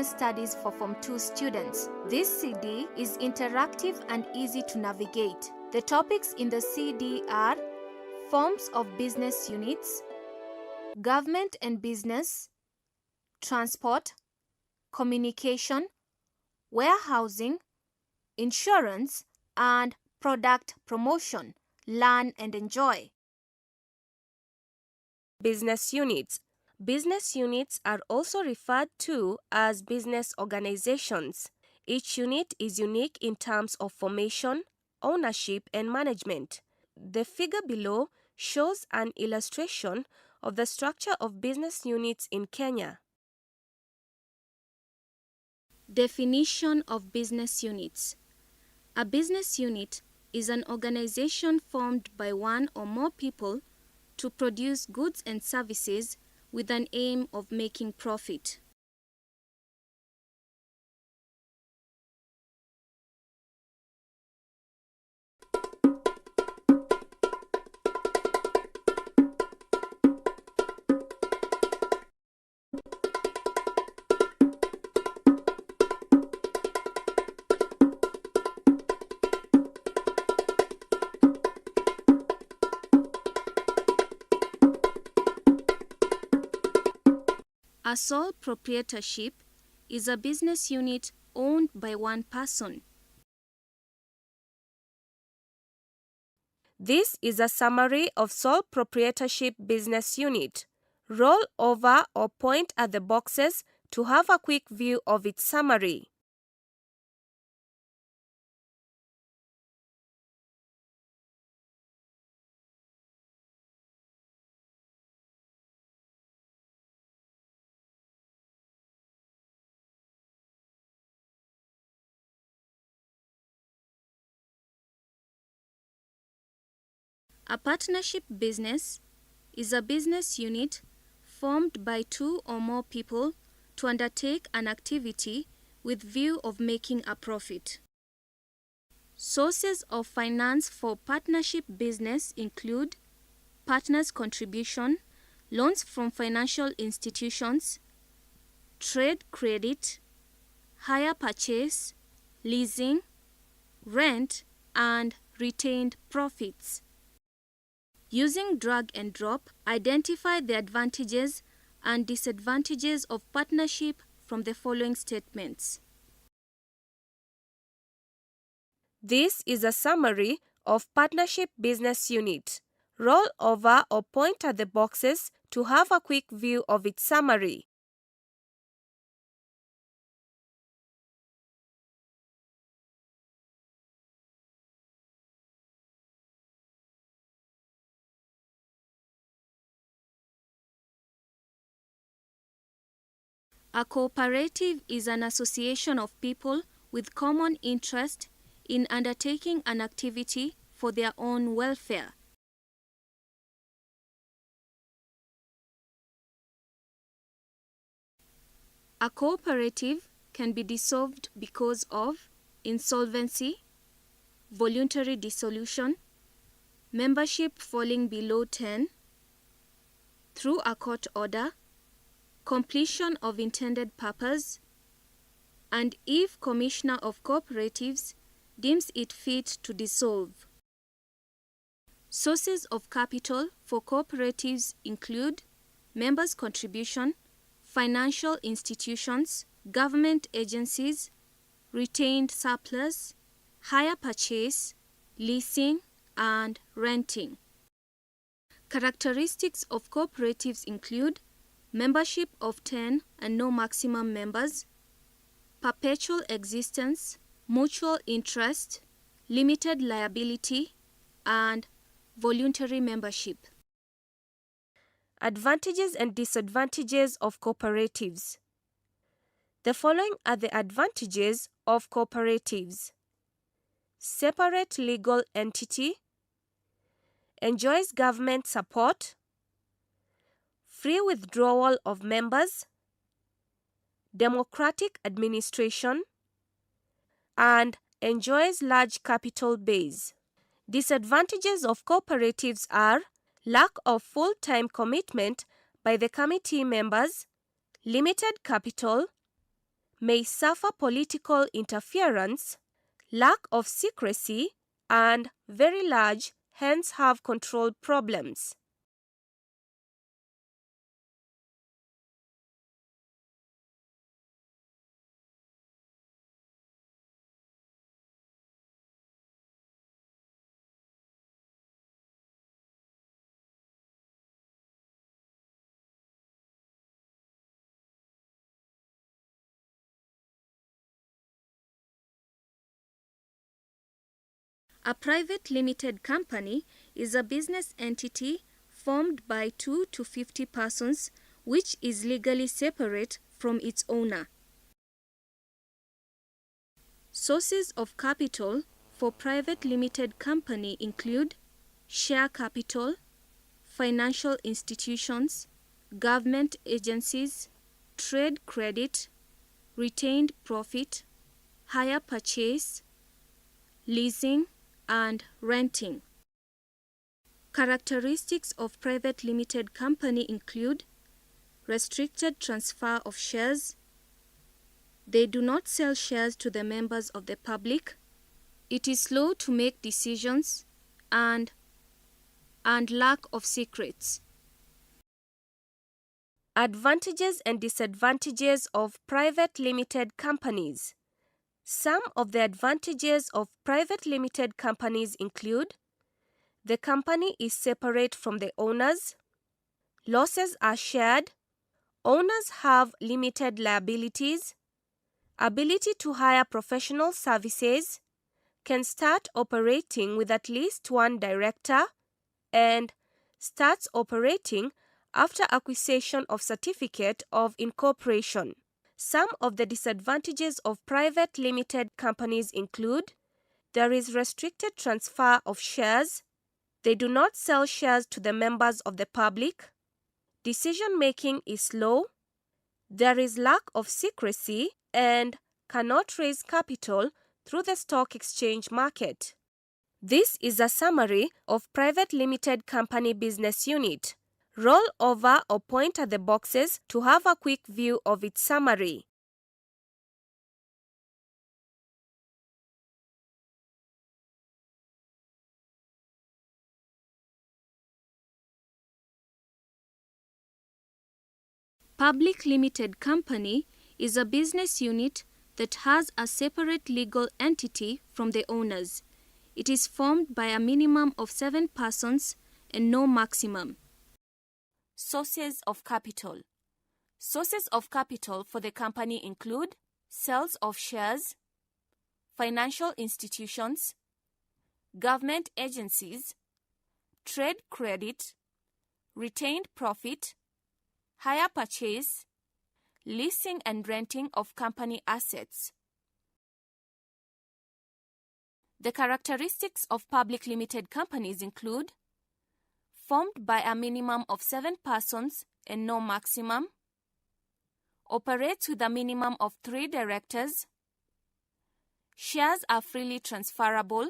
Business Studies for Form 2 students. This CD is interactive and easy to navigate. The topics in the CD are Forms of Business Units, Government and Business, Transport, Communication, Warehousing, Insurance, and Product Promotion. Learn and enjoy. Business units. Business units are also referred to as business organizations. Each unit is unique in terms of formation, ownership, and management. The figure below shows an illustration of the structure of business units in Kenya. Definition of business units. A business unit is an organization formed by one or more people to produce goods and services with an aim of making profit. A sole proprietorship is a business unit owned by one person. This is a summary of sole proprietorship business unit. Roll over or point at the boxes to have a quick view of its summary. A partnership business is a business unit formed by two or more people to undertake an activity with view of making a profit. Sources of finance for partnership business include partners' contribution, loans from financial institutions, trade credit, hire purchase, leasing, rent, and retained profits. Using drag and drop, identify the advantages and disadvantages of partnership from the following statements. This is a summary of partnership business unit. Roll over or point at the boxes to have a quick view of its summary. A cooperative is an association of people with common interest in undertaking an activity for their own welfare. A cooperative can be dissolved because of insolvency, voluntary dissolution, membership falling below 10, through a court order, completion of intended purpose, and if Commissioner of Cooperatives deems it fit to dissolve. Sources of capital for cooperatives include members' contribution, financial institutions, government agencies, retained surplus, hire purchase, leasing, and renting. Characteristics of cooperatives include membership of 10 and no maximum members, perpetual existence, mutual interest, limited liability, and voluntary membership. Advantages and disadvantages of cooperatives. The following are the advantages of cooperatives. Separate legal entity, enjoys government support, free withdrawal of members, democratic administration, and enjoys large capital base. Disadvantages of cooperatives are lack of full-time commitment by the committee members, limited capital, may suffer political interference, lack of secrecy, and very large, hence have control problems. A private limited company is a business entity formed by 2 to 50 persons which is legally separate from its owner. Sources of capital for private limited company include share capital, financial institutions, government agencies, trade credit, retained profit, hire purchase, leasing, and renting. Characteristics of private limited company include restricted transfer of shares. They do not sell shares to the members of the public. It is slow to make decisions and lack of secrets. Advantages and disadvantages of private limited companies. Some of the advantages of private limited companies include: the company is separate from the owners, losses are shared, owners have limited liabilities, ability to hire professional services, can start operating with at least one director, and starts operating after acquisition of certificate of incorporation. Some of the disadvantages of private limited companies include: there is restricted transfer of shares, they do not sell shares to the members of the public, decision making is slow, there is lack of secrecy, and cannot raise capital through the stock exchange market. This is a summary of private limited company business unit. Roll over or point at the boxes to have a quick view of its summary. Public limited company is a business unit that has a separate legal entity from the owners. It is formed by a minimum of 7 persons and no maximum. Sources of capital. Sources of capital for the company include sales of shares, financial institutions, government agencies, trade credit, retained profit, hire purchase, leasing and renting of company assets. The characteristics of public limited companies include formed by a minimum of 7 persons and no maximum, operates with a minimum of 3 directors, shares are freely transferable,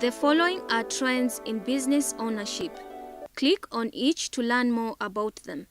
The following are trends in business ownership. Click on each to learn more about them.